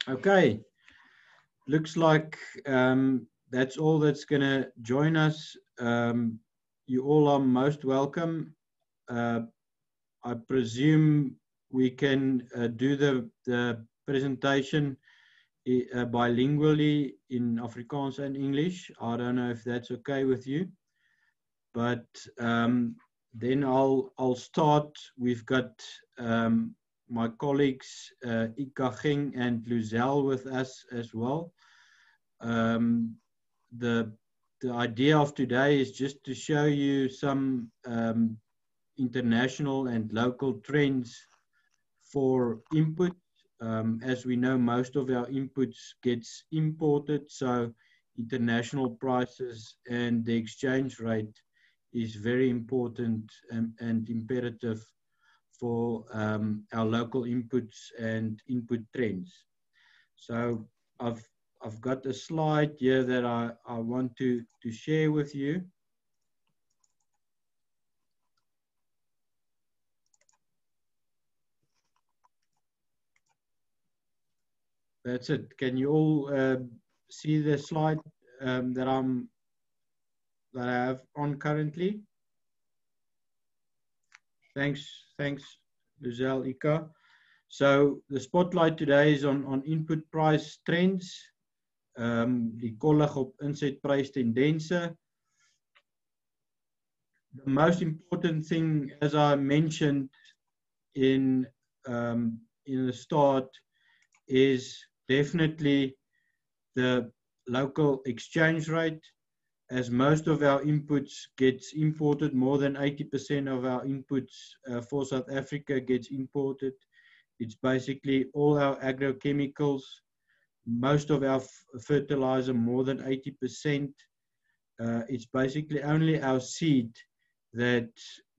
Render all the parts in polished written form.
Okay, looks like that's all that's going to join us. You all are most welcome. I presume we can do the presentation bilingually in Afrikaans and English. I don't know if that's okay with you, but then I'll start. We've got my colleagues Ika Ging and Luzel with us as well. The idea of today is just to show you some international and local trends for input. As we know, most of our inputs gets imported, so international prices and the exchange rate is very important and imperative for our local inputs and input trends. So I've got a slide here that I want to share with you. That's it. Can you all see the slide that I have on currently? Thanks, Luzel, Ika. So the spotlight today is on input price trends. Die kollig op Insetprystendense. The most important thing, as I mentioned in the start, is definitely the local exchange rate. As most of our inputs gets imported, more than 80% of our inputs for South Africa gets imported. It's basically all our agrochemicals, most of our fertilizer, more than 80%. It's basically only our seed that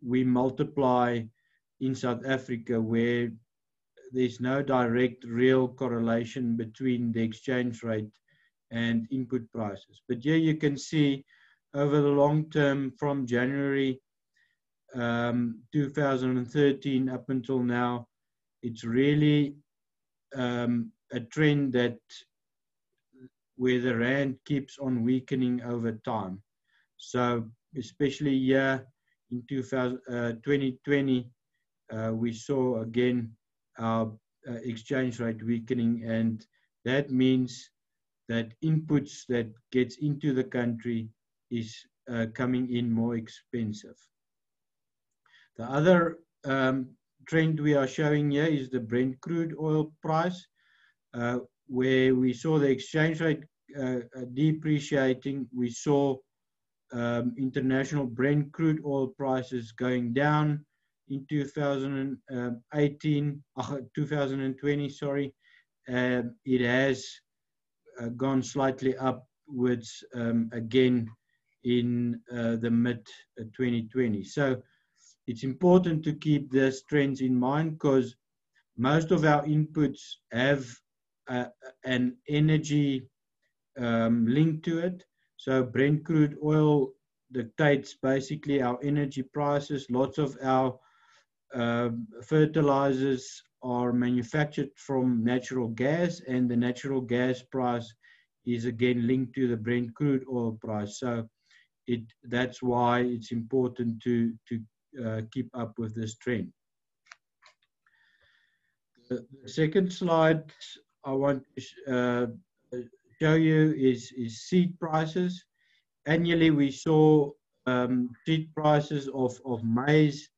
we multiply in South Africa, where there's no direct real correlation between the exchange rate and input prices. But here you can see over the long term, from January 2013 up until now, it's really a trend that where the rand keeps on weakening over time. So especially here in 2020, we saw again our exchange rate weakening, and that means that inputs that gets into the country is coming in more expensive. The other trend we are showing here is the Brent crude oil price, where we saw the exchange rate depreciating. We saw international Brent crude oil prices going down in 2020, sorry. It has gone slightly upwards again in the mid 2020. So it's important to keep these trends in mind, because most of our inputs have an energy link to it. So Brent crude oil dictates basically our energy prices. Lots of our fertilizers are manufactured from natural gas, and the natural gas price is again linked to the Brent crude oil price. So that's why it's important to keep up with this trend. The second slide I want to show you is seed prices. Annually, we saw seed prices of maize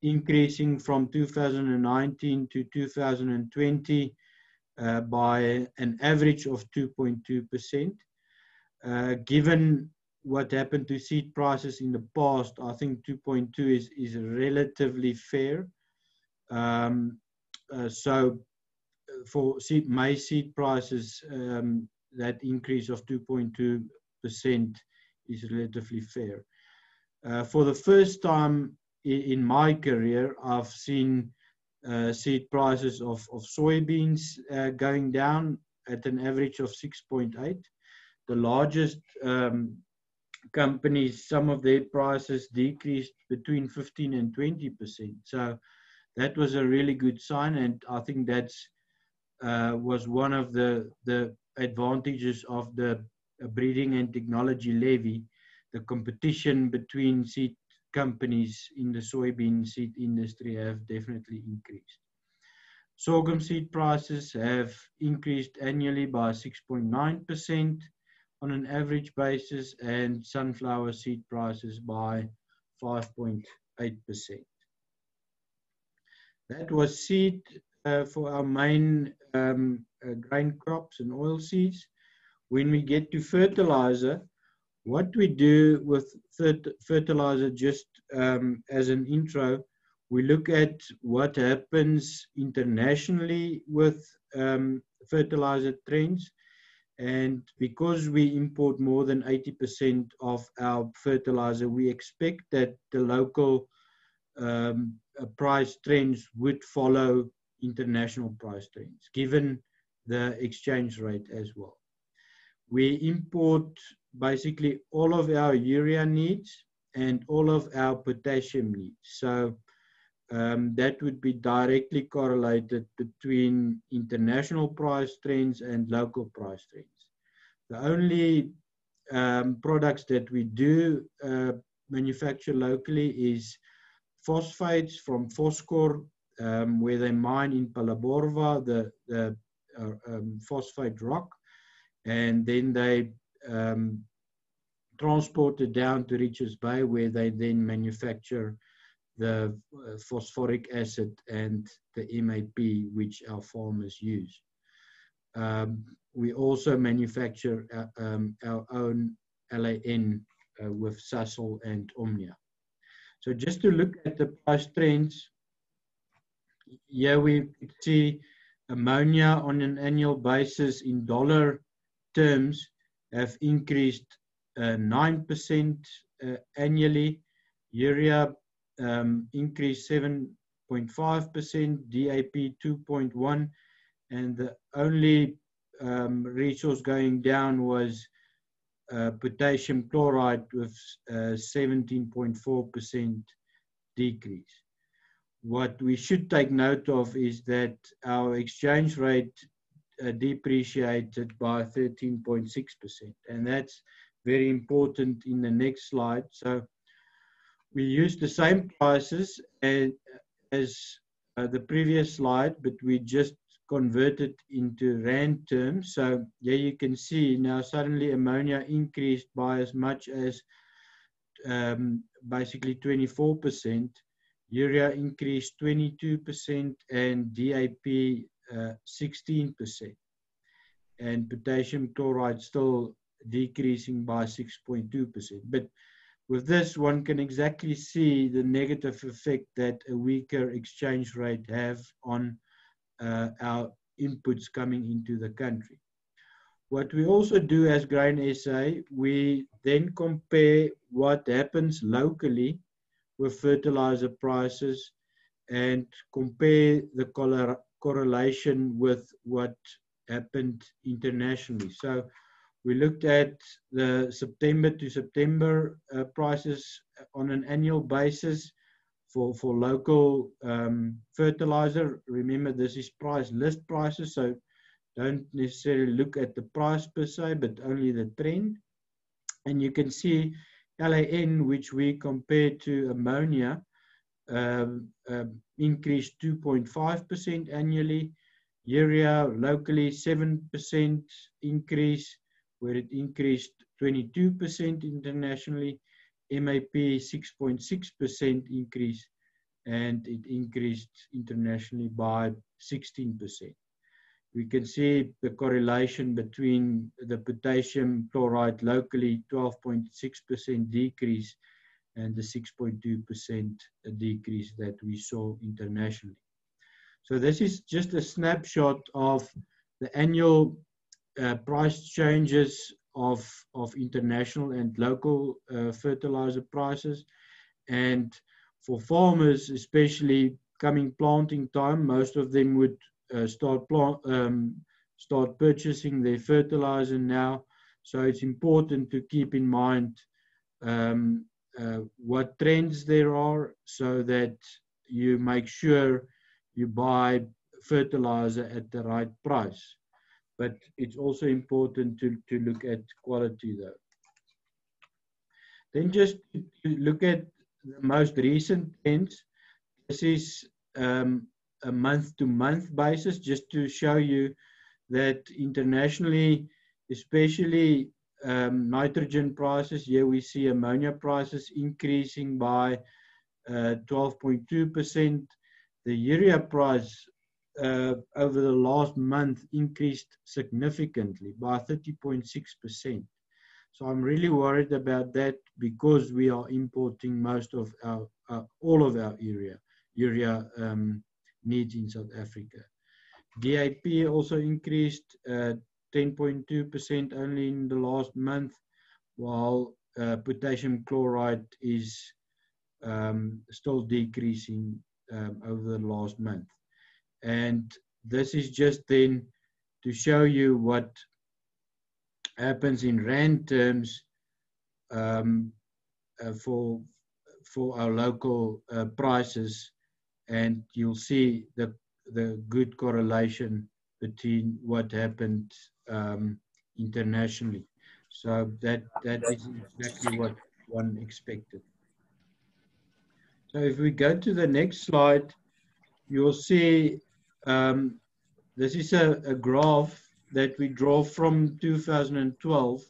increasing from 2019 to 2020 by an average of 2.2%. Given what happened to seed prices in the past, I think 2.2 is relatively fair. So for maize seed prices, that increase of 2.2% is relatively fair. For the first time in my career, I've seen seed prices of soybeans going down at an average of 6.8. The largest companies, some of their prices decreased between 15 and 20%. So that was a really good sign, and I think that's was one of the advantages of the breeding and technology levy. The competition between seed companies in the soybean seed industry have definitely increased. Sorghum seed prices have increased annually by 6.9% on an average basis, and sunflower seed prices by 5.8%. That was seed for our main grain crops and oilseeds. When we get to fertilizer, what we do with fertilizer, just as an intro, we look at what happens internationally with fertilizer trends. And because we import more than 80% of our fertilizer, we expect that the local price trends would follow international price trends, given the exchange rate as well. We import basically all of our urea needs and all of our potassium needs. So that would be directly correlated between international price trends and local price trends. The only products that we do manufacture locally is phosphates from Phoscor, where they mine in Palaborva the phosphate rock, and then they transport it down to Richards Bay, where they then manufacture the phosphoric acid and the MAP, which our farmers use. We also manufacture our own LAN with Sasol and Omnia. So just to look at the price trends, here we see ammonia on an annual basis in dollar terms have increased 9% annually. Urea increased 7.5%, DAP 2.1%, and the only resource going down was potassium chloride with 17.4% decrease. What we should take note of is that our exchange rate depreciated by 13.6%, and that's very important in the next slide. So we use the same prices as the previous slide, but we just converted into rand terms. So here you can see now suddenly ammonia increased by as much as basically 24%, urea increased 22%, and DAP 16%, and potassium chloride still decreasing by 6.2%. But with this, one can exactly see the negative effect that a weaker exchange rate have on our inputs coming into the country. What we also do as Grain SA, we then compare what happens locally with fertilizer prices and compare the correlation with what happened internationally. So we looked at the September to September prices on an annual basis for local fertilizer. Remember, this is price list prices, so don't necessarily look at the price per se, but only the trend. And you can see LAN, which we compared to ammonia, increased 2.5% annually. Urea locally 7% increase, where it increased 22% internationally. MAP 6.6% increase, and it increased internationally by 16%. We can see the correlation between the potassium chloride locally 12.6% decrease and the 6.2% decrease that we saw internationally. So this is just a snapshot of the annual price changes of international and local fertilizer prices. And for farmers, especially coming planting time, most of them would start purchasing their fertilizer now. So it's important to keep in mind what trends there are, so that you make sure you buy fertilizer at the right price. But it's also important to look at quality though. Then just to look at the most recent trends. This is a month-to-month basis, just to show you that internationally, especially nitrogen prices, here we see ammonia prices increasing by 12.2%. The urea price over the last month increased significantly by 30.6%. So I'm really worried about that because we are importing most of our, all of our urea needs in South Africa. DAP also increased 10.2% only in the last month, while potassium chloride is still decreasing over the last month. And this is just then to show you what happens in rand terms for our local prices, and you'll see the good correlation between what happened internationally. So that is exactly what one expected. So if we go to the next slide, you'll see this is a graph that we draw from 2012,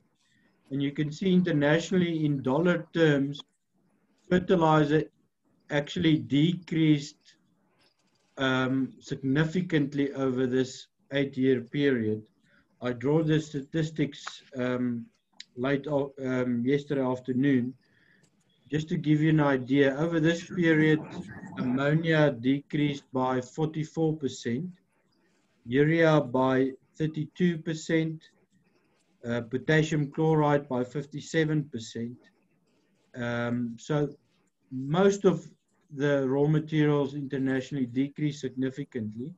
and you can see internationally in dollar terms, fertilizer actually decreased significantly over this 8-year period. I draw the statistics yesterday afternoon, just to give you an idea. Over this period, ammonia decreased by 44%, urea by 32%, potassium chloride by 57%. So most of the raw materials internationally decreased significantly.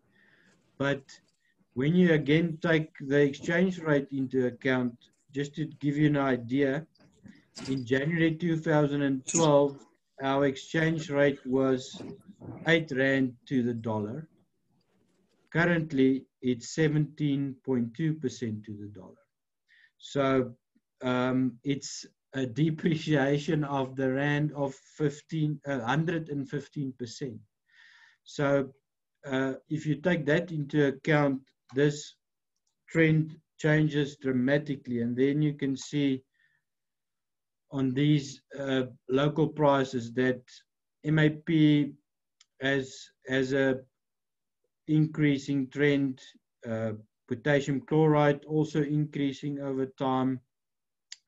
But when you again take the exchange rate into account, just to give you an idea, in January 2012, our exchange rate was 8 Rand to the dollar. Currently, it's 17.2% to the dollar. So it's a depreciation of the Rand of 115%. So if you take that into account, this trend changes dramatically. And then you can see on these local prices that MAP as a increasing trend, potassium chloride also increasing over time,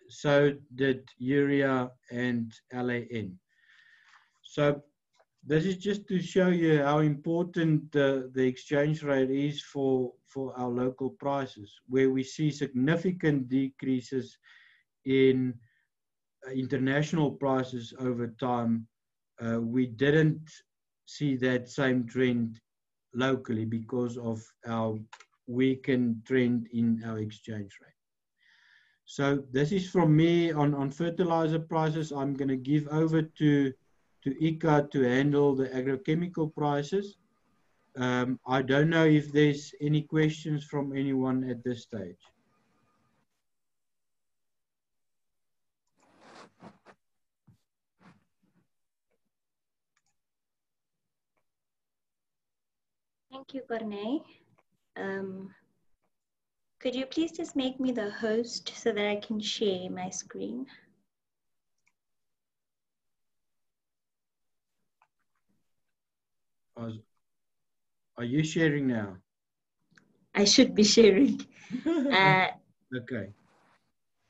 so did urea and LAN. So this is just to show you how important the exchange rate is for our local prices, where we see significant decreases in international prices over time. We didn't see that same trend locally because of our weakened trend in our exchange rate. So this is from me on fertilizer prices. I'm going to give over to Ika to handle the agrochemical prices. I don't know if there's any questions from anyone at this stage. Thank you, Corné. Could you please just make me the host so that I can share my screen? Are you sharing now? I should be sharing. Okay.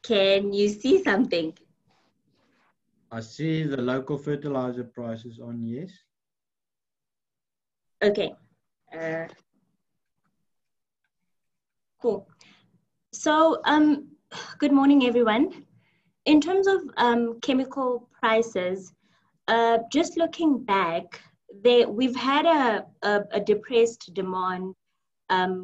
Can you see something? I see the local fertilizer prices on, yes. Okay. Cool. So, good morning, everyone. In terms of chemical prices, just looking back, we've had a depressed demand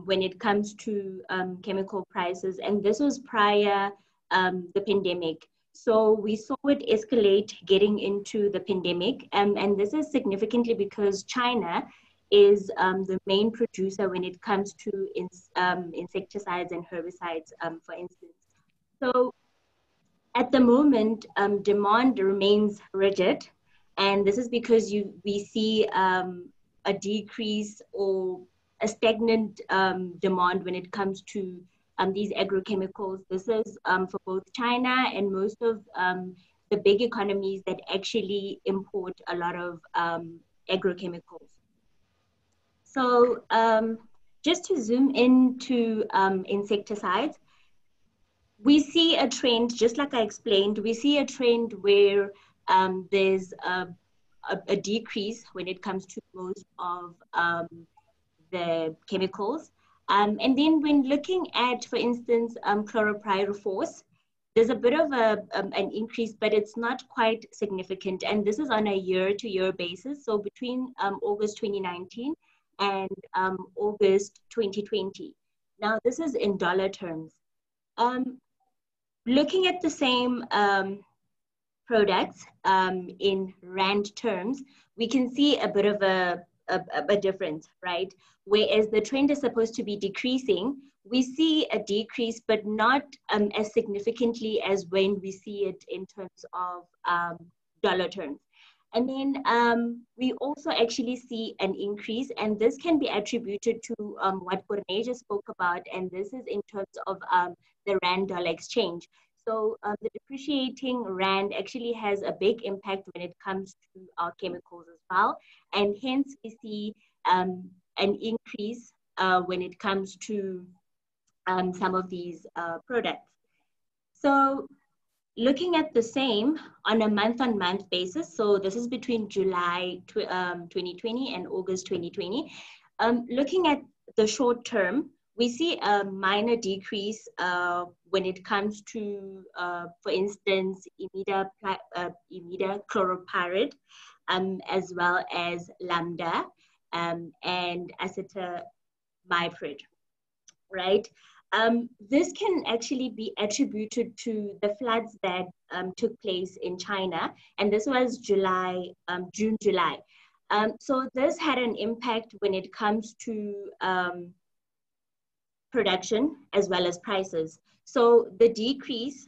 when it comes to chemical prices, and this was prior the pandemic. So we saw it escalate getting into the pandemic, and this is significantly because China is the main producer when it comes to insecticides and herbicides, for instance. So at the moment, demand remains rigid, and this is because we see a decrease or a stagnant demand when it comes to these agrochemicals. This is for both China and most of the big economies that actually import a lot of agrochemicals. So just to zoom into insecticides, we see a trend, just like I explained, we see a trend where there's a decrease when it comes to most of the chemicals. And then when looking at, for instance, chlorpyrifos, there's a bit of an increase, but it's not quite significant. And this is on a year-to-year basis. So between August 2019 and August 2020. Now, this is in dollar terms. Looking at the same products in rand terms, we can see a bit of a difference, right? Whereas the trend is supposed to be decreasing, we see a decrease, but not as significantly as when we see it in terms of dollar terms. And then we also actually see an increase, and this can be attributed to what Corné just spoke about, and this is in terms of the rand-dollar exchange. So the depreciating rand actually has a big impact when it comes to our chemicals as well, and hence we see an increase when it comes to some of these products. So looking at the same on a month-on-month basis, so this is between July 2020 and August 2020, looking at the short term, we see a minor decrease when it comes to, for instance, imidacloropyrid, as well as lambda and acetamiprid, right? This can actually be attributed to the floods that took place in China, and this was June, July. So this had an impact when it comes to production as well as prices. So the decrease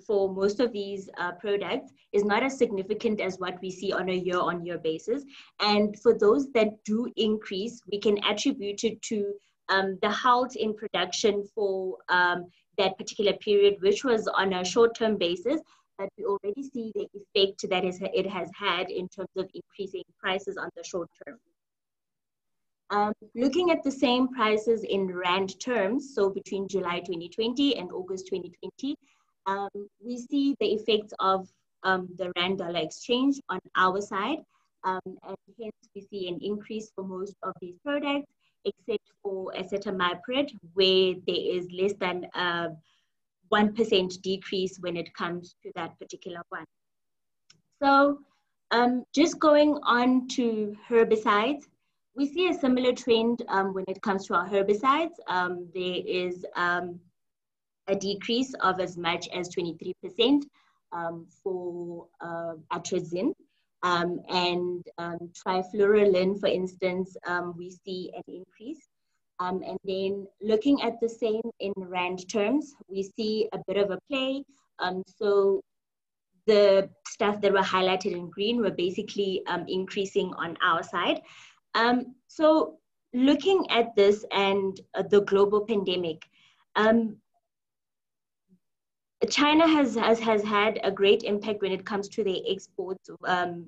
for most of these products is not as significant as what we see on a year-on-year basis. And for those that do increase, we can attribute it to the halt in production for that particular period, which was on a short-term basis, but we already see the effect that it has had in terms of increasing prices on the short term. Looking at the same prices in rand terms, so between July 2020 and August 2020, we see the effects of the rand-dollar exchange on our side, and hence we see an increase for most of these products, except for acetamiprid, where there is less than 1% decrease when it comes to that particular one. So just going on to herbicides, we see a similar trend when it comes to our herbicides. There is a decrease of as much as 23% for atrazine. And trifluralin, for instance, we see an increase. And then looking at the same in rand terms, we see a bit of a play. So the stuff that were highlighted in green were basically increasing on our side. So looking at this and the global pandemic, China has had a great impact when it comes to their exports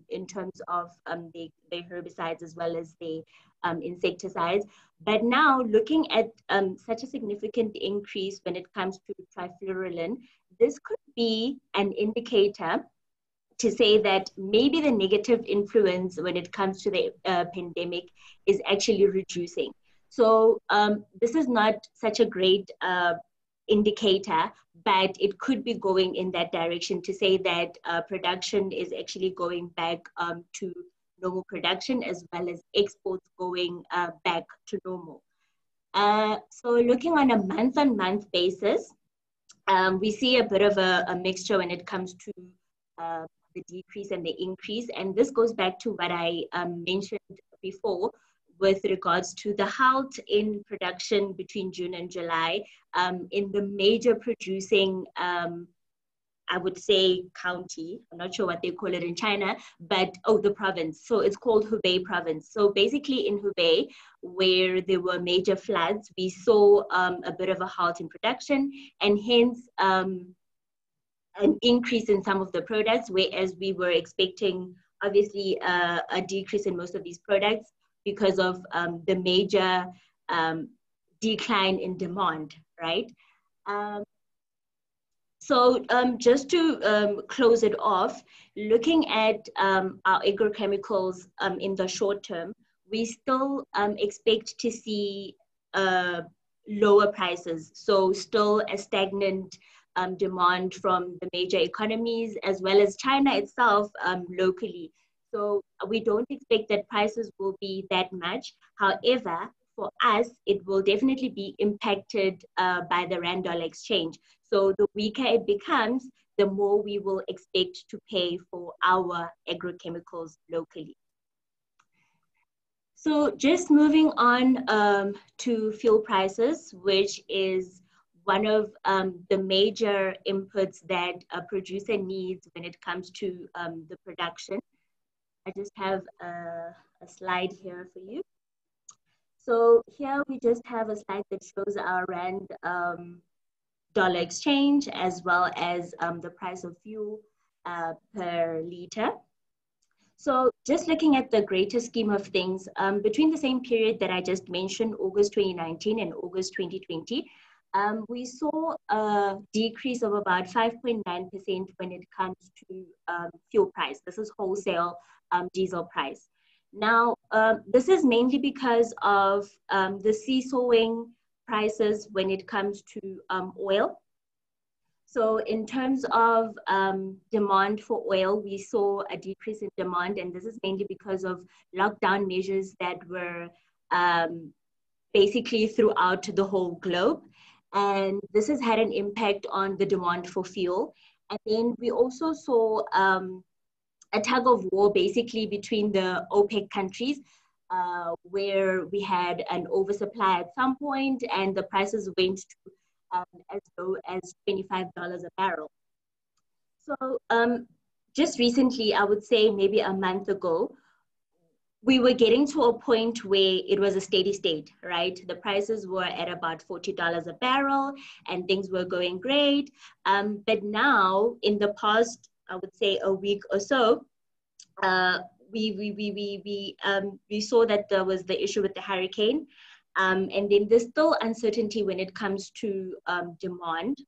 in terms of their herbicides as well as their insecticides. But now looking at such a significant increase when it comes to trifluralin, this could be an indicator to say that maybe the negative influence when it comes to the pandemic is actually reducing. So this is not such a great indicator, but it could be going in that direction to say that production is actually going back to normal production as well as exports going back to normal. So looking on a month-on-month basis, we see a bit of a mixture when it comes to the decrease and the increase. And this goes back to what I mentioned before, with regards to the halt in production between June and July in the major producing, I would say, county. I'm not sure what they call it in China, but the province. So it's called Hubei province. So basically in Hubei, where there were major floods, we saw a bit of a halt in production, and hence an increase in some of the products, whereas we were expecting obviously a decrease in most of these products because of the major decline in demand, right? So just to close it off, looking at our agrochemicals in the short term, we still expect to see lower prices. So still a stagnant demand from the major economies, as well as China itself locally. So we don't expect that prices will be that much. However, for us, it will definitely be impacted by the rand-dollar exchange. So the weaker it becomes, the more we will expect to pay for our agrochemicals locally. So just moving on to fuel prices, which is one of the major inputs that a producer needs when it comes to the production. I just have a slide here for you. So here we just have a slide that shows our rand dollar exchange, as well as the price of fuel per liter. So just looking at the greater scheme of things, between the same period that I just mentioned, August 2019 and August 2020, we saw a decrease of about 5.9% when it comes to fuel price. This is wholesale diesel price. Now, this is mainly because of the seesawing prices when it comes to oil. So in terms of demand for oil, we saw a decrease in demand, and this is mainly because of lockdown measures that were basically throughout the whole globe. And this has had an impact on the demand for fuel. And then we also saw a tug of war basically between the OPEC countries, where we had an oversupply at some point, and the prices went to as low as $25 a barrel. So just recently, I would say maybe a month ago, we were getting to a point where it was a steady state, right? The prices were at about $40 a barrel and things were going great. But now in the past, I would say a week or so, we saw that there was the issue with the hurricane. And then there's still uncertainty when it comes to demand.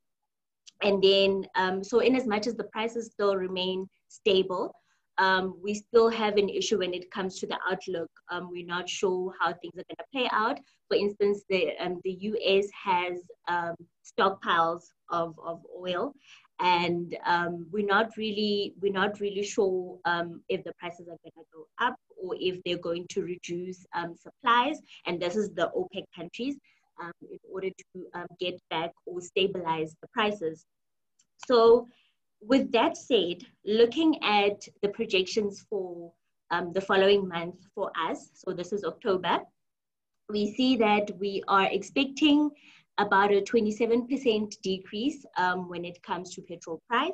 And then, so in as much as the prices still remain stable, we still have an issue when it comes to the outlook. We're not sure how things are going to play out. For instance, the US has stockpiles of oil, and we're not really sure if the prices are going to go up or if they're going to reduce supplies. And this is the OPEC countries in order to get back or stabilize the prices. So with that said, looking at the projections for the following month for us, so this is October, we see that we are expecting about a 27% decrease when it comes to petrol price.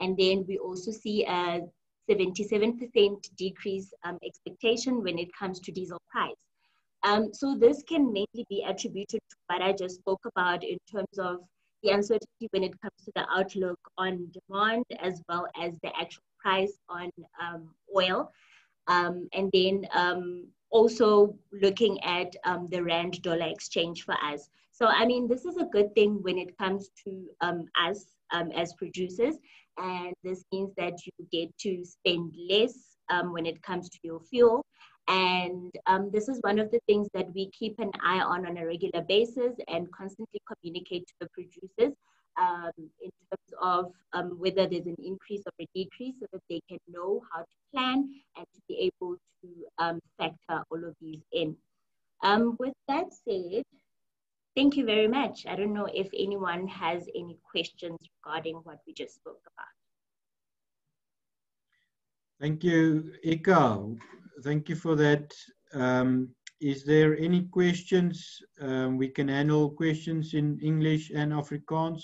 And then we also see a 77% decrease expectation when it comes to diesel price. So this can mainly be attributed to what I just spoke about in terms of the uncertainty when it comes to the outlook on demand, as well as the actual price on oil. And then also looking at the rand dollar exchange for us. So, I mean, this is a good thing when it comes to us as producers. And this means that you get to spend less when it comes to your fuel. And this is one of the things that we keep an eye on a regular basis and constantly communicate to the producers in terms of whether there's an increase or a decrease, so that they can know how to plan and to be able to factor all of these in. With that said, thank you very much. I don't know if anyone has any questions regarding what we just spoke about. Thank you, Ika. Thank you for that Is there any questions? We can handle questions in English and Afrikaans.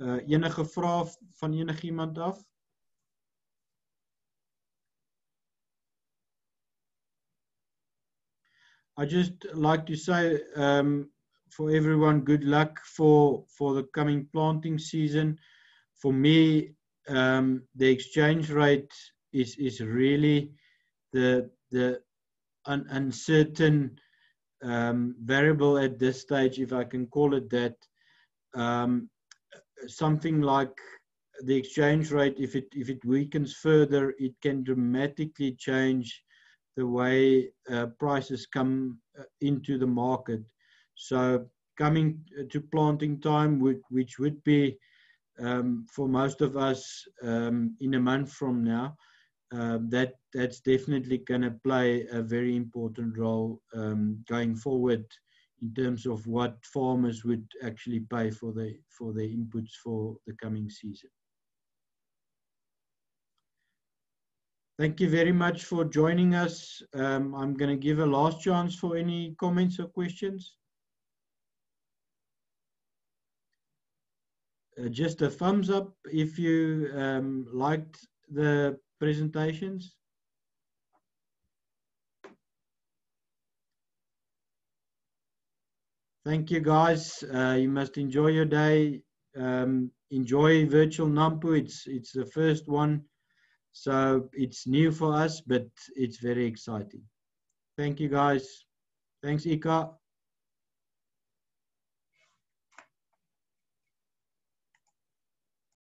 Enige vrae van enigiemand af? I just like to say for everyone, good luck for the coming planting season. For me, the exchange rate is really the uncertain variable at this stage, if I can call it that. Something like the exchange rate, if it weakens further, it can dramatically change the way prices come into the market. So coming to planting time, which would be for most of us in a month from now, that's definitely going to play a very important role going forward in terms of what farmers would actually pay for the inputs for the coming season. Thank you very much for joining us. I'm going to give a last chance for any comments or questions. Just a thumbs up if you liked the presentations. Thank you, guys. You must enjoy your day. Enjoy virtual NAMPO. It's the first one, so it's new for us, but it's very exciting. Thank you, guys. Thanks, Ika.